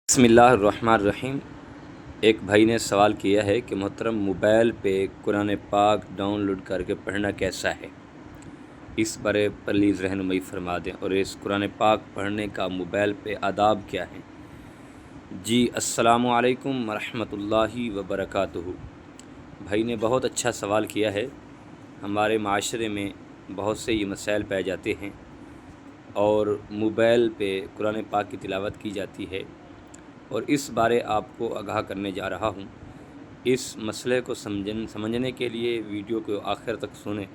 बिस्मिल्लाहिर्रहमानिर्रहीम। एक भाई ने सवाल किया है कि मोहतरम, मोबाइल पे कुरान पाक डाउनलोड करके पढ़ना कैसा है, इस बारे प्लीज़ रहनुमाई फरमा दें, और इस कुरान पाक पढ़ने का मोबाइल पे आदाब क्या है। जी, अस्सलामु अलैकुम वरहमतुल्लाहि वबरकातुहू। भाई ने बहुत अच्छा सवाल किया है। हमारे माशरे में बहुत से ये मसाइल पाए जाते हैं और मोबाइल पे कुरान पाक की तिलावत की जाती है, और इस बारे आपको आगाह करने जा रहा हूँ। इस मसले को समझने के लिए वीडियो को आखिर तक सुनें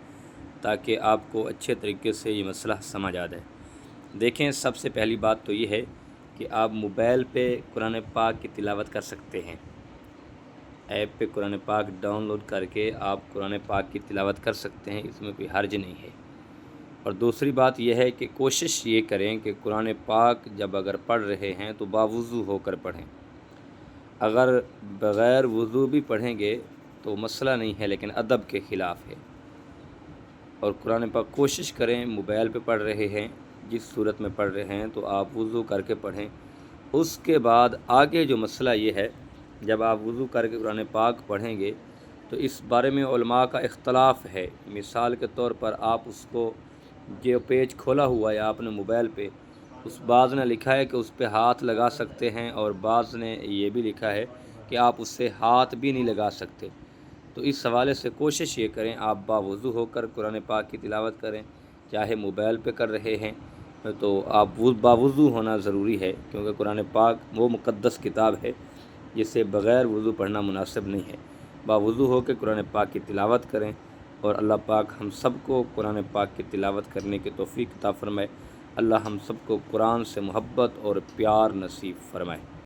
ताकि आपको अच्छे तरीके से ये मसला समझ आ जाए। देखें, सबसे पहली बात तो ये है कि आप मोबाइल पे कुरान पाक की तिलावत कर सकते हैं। ऐप पे कुरान पाक डाउनलोड करके आप कुरान पाक की तिलावत कर सकते हैं, इसमें कोई हर्ज नहीं है। और दूसरी बात यह है कि कोशिश ये करें कि कुरान पाक जब अगर पढ़ रहे हैं तो बावुज़ू होकर पढ़ें। अगर बग़ैर वुज़ू भी पढ़ेंगे तो मसला नहीं है, लेकिन अदब के ख़िलाफ़ है। और कुरान पाक कोशिश करें, मोबाइल पे पढ़ रहे हैं, जिस सूरत में पढ़ रहे हैं तो आप वुज़ू करके पढ़ें। उसके बाद आगे जो मसला ये है, जब आप वुज़ू करके कुरान पाक पढ़ेंगे तो इस बारे में उलमा का इख्तलाफ है। मिसाल के तौर पर आप उसको जो पेज खोला हुआ है आपने मोबाइल पे, उस बाज़ ने लिखा है कि उस पे हाथ लगा सकते हैं, और बाज़ ने ये भी लिखा है कि आप उससे हाथ भी नहीं लगा सकते। तो इस हवाले से कोशिश ये करें आप बावुज़ू होकर कुरान पाक की तिलावत करें। चाहे मोबाइल पे कर रहे हैं तो आप बावुज़ू होना ज़रूरी है, क्योंकि कुरान पाक वो मुक़द्दस किताब है जिसे बग़ैर वुज़ू पढ़ना मुनासिब नहीं है। बावुज़ू होकर कुरान पाक की तिलावत करें, और अल्लाह पाक हम सब को कुरान पाक की तिलावत करने की तौफ़ीक़ अता फ़रमाए। अल्लाह हम सब को कुरान से मोहब्बत और प्यार नसीब फ़रमाए।